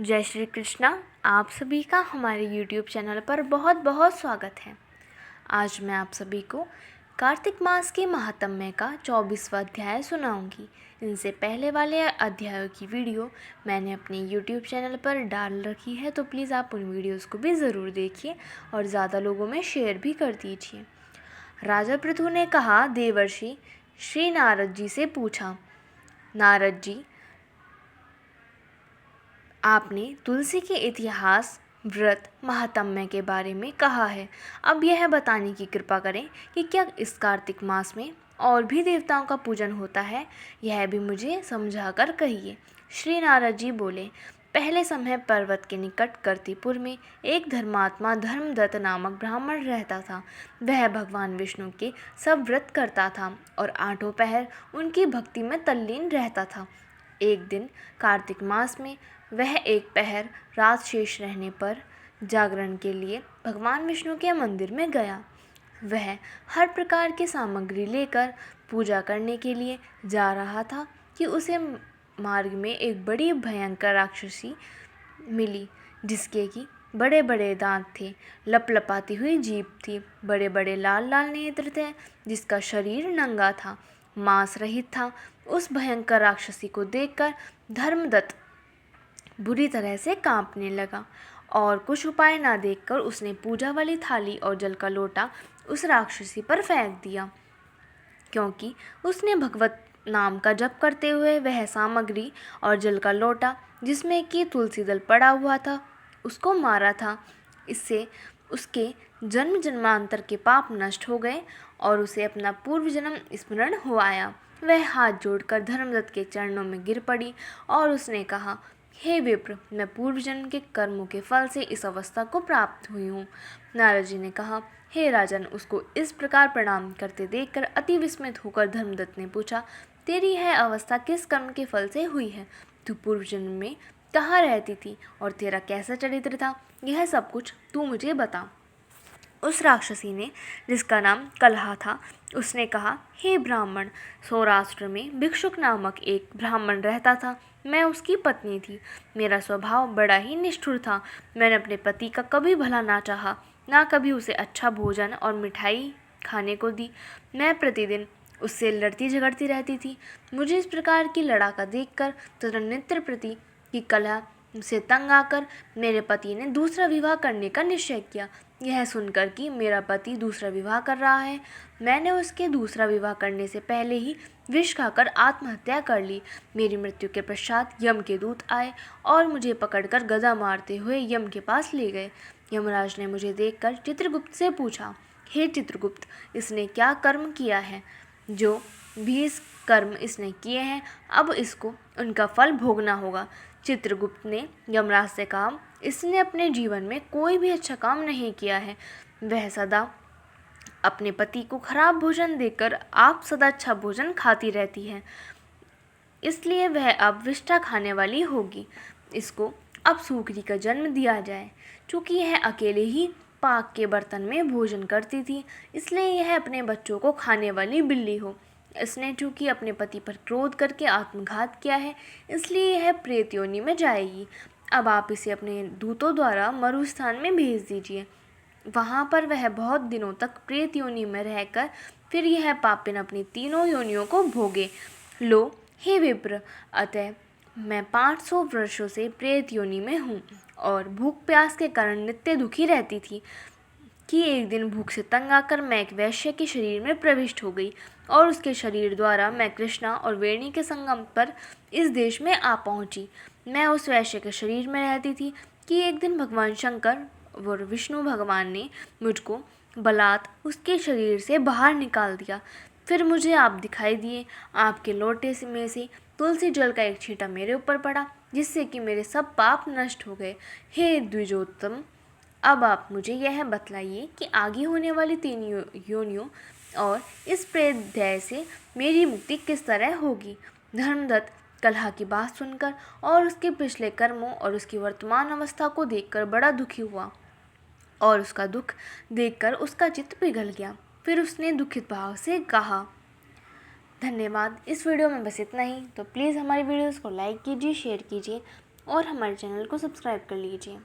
जय श्री कृष्णा। आप सभी का हमारे YouTube चैनल पर बहुत बहुत स्वागत है। आज मैं आप सभी को कार्तिक मास के महात्म्य का 24वां अध्याय सुनाऊंगी। इनसे पहले वाले अध्यायों की वीडियो मैंने अपने YouTube चैनल पर डाल रखी है, तो प्लीज़ आप उन वीडियोस को भी ज़रूर देखिए और ज़्यादा लोगों में शेयर भी कर दीजिए। राजा पृथु ने कहा, देवर्षि श्री नारद जी से पूछा, नारद जी, आपने तुलसी के इतिहास, व्रत, महात्म्य के बारे में कहा है। अब यह बताने की कृपा करें कि क्या इस कार्तिक मास में और भी देवताओं का पूजन होता है, यह भी मुझे समझाकर कहिए। श्री नारद जी बोले, पहले समय पर्वत के निकट कर्तिपुर में एक धर्मात्मा धर्मदत्त नामक ब्राह्मण रहता था। वह भगवान विष्णु के सब व्रत करता था और 8 पहर उनकी भक्ति में तल्लीन रहता था। एक दिन कार्तिक मास में वह एक पहर रात शेष रहने पर जागरण के लिए भगवान विष्णु के मंदिर में गया। वह हर प्रकार की सामग्री लेकर पूजा करने के लिए जा रहा था कि उसे मार्ग में एक बड़ी भयंकर राक्षसी मिली, जिसके कि बड़े बड़े दांत थे, लपलपाती हुई जीभ थी, बड़े बड़े लाल लाल नेत्र थे, जिसका शरीर नंगा था, मांस रहित था। उस भयंकर राक्षसी को देखकर धर्मदत्त बुरी तरह से कांपने लगा और कुछ उपाय ना देखकर उसने पूजा वाली थाली और जल का लोटा उस राक्षसी पर फेंक दिया, क्योंकि उसने भगवत नाम का जप करते हुए वह सामग्री और जल का लोटा, जिसमें कि तुलसी दल पड़ा हुआ था, उसको मारा था। इससे उसके जन्म जन्मांतर के पाप नष्ट हो गए और उसे अपना पूर्व जन्म स्मरण हो आया। वह हाथ जोड़कर धर्मदत्त के चरणों में गिर पड़ी और उसने कहा, हे विप्र, मैं पूर्व जन्म के कर्मों के फल से इस अवस्था को प्राप्त हुई हूँ। नारद जी ने कहा, हे राजन, उसको इस प्रकार प्रणाम करते देखकर अति विस्मित होकर धर्मदत्त ने पूछा, तेरी यह अवस्था किस कर्म के फल से हुई है? तू पूर्व जन्म में कहाँ रहती थी और तेरा कैसा चरित्र था? यह सब कुछ तू मुझे बता। उस राक्षसी ने, जिसका नाम कलहा था, उसने कहा, हे ब्राह्मण, सौराष्ट्र में भिक्षुक नामक एक ब्राह्मण रहता था। मैं उसकी पत्नी थी। मेरा स्वभाव बड़ा ही निष्ठुर था। मैंने अपने पति का कभी भला ना चाहा, ना कभी उसे अच्छा भोजन और मिठाई खाने को दी। मैं प्रतिदिन उससे लड़ती झगड़ती रहती थी। मुझे इस प्रकार की लड़ाका देखकर तथा नित्य प्रति की कलह से तंग आकर मेरे पति ने दूसरा विवाह करने का निश्चय किया। यह सुनकर कि मेरा पति दूसरा विवाह कर रहा है, मैंने उसके दूसरा विवाह करने से पहले ही विष खाकर आत्महत्या कर ली। मेरी मृत्यु के पश्चात यम के दूत आए और मुझे पकड़कर गदा मारते हुए यम के पास ले गए। यमराज ने मुझे देखकर चित्रगुप्त से पूछा, हे चित्रगुप्त, इसने क्या कर्म किया है? जो भी इस कर्म इसने किए हैं, अब इसको उनका फल भोगना होगा। चित्रगुप्त ने यमराज से कहा, इसने अपने जीवन में कोई भी अच्छा काम नहीं किया है। वह सदा अपने पति को खराब भोजन देकर आप सदा अच्छा भोजन खाती रहती है, इसलिए वह अब विष्ठा खाने वाली होगी। इसको अब सूकरी का जन्म दिया जाए। चूँकि यह अकेले ही पाक के बर्तन में भोजन करती थी, इसलिए यह अपने बच्चों को खाने वाली बिल्ली हो। इसने चूँकि अपने पति पर क्रोध करके आत्मघात किया है, इसलिए यह प्रेत योनि में जाएगी। अब आप इसे अपने दूतों द्वारा मरुस्थान में भेज दीजिए। वहाँ पर वह बहुत दिनों तक प्रेत योनि में रहकर फिर यह पापिन अपनी तीनों योनियों को भोगे। लो, हे विप्र, अतः मैं 500 वर्षों से प्रेत योनि में हूँ और भूख प्यास के कारण नित्य दुखी रहती थी कि एक दिन भूख से तंग आकर मैं एक वैश्य के शरीर में प्रविष्ट हो गई और उसके शरीर द्वारा मैं कृष्णा और वेणी के संगम पर इस देश में आ पहुँची। मैं उस वैश्य के शरीर में रहती थी कि एक दिन भगवान शंकर और विष्णु भगवान ने मुझको बलात् उसके शरीर से बाहर निकाल दिया। फिर मुझे आप दिखाई दिए। आपके लोटे में से तुलसी जल का एक छींटा मेरे ऊपर पड़ा, जिससे कि मेरे सब पाप नष्ट हो गए। हे द्विजोत्तम, अब आप मुझे यह बतलाइए कि आगे होने वाली 3 योनियों और इस प्रेतभय से मेरी मुक्ति किस तरह होगी। धर्मदत्त कलह की बात सुनकर और उसके पिछले कर्मों और उसकी वर्तमान अवस्था को देखकर बड़ा दुखी हुआ और उसका दुख देखकर उसका चित्त पिघल गया। फिर उसने दुखित भाव से कहा, धन्यवाद। इस वीडियो में बस इतना ही। तो प्लीज़ हमारी वीडियोस को लाइक कीजिए, शेयर कीजिए और हमारे चैनल को सब्सक्राइब कर लीजिए।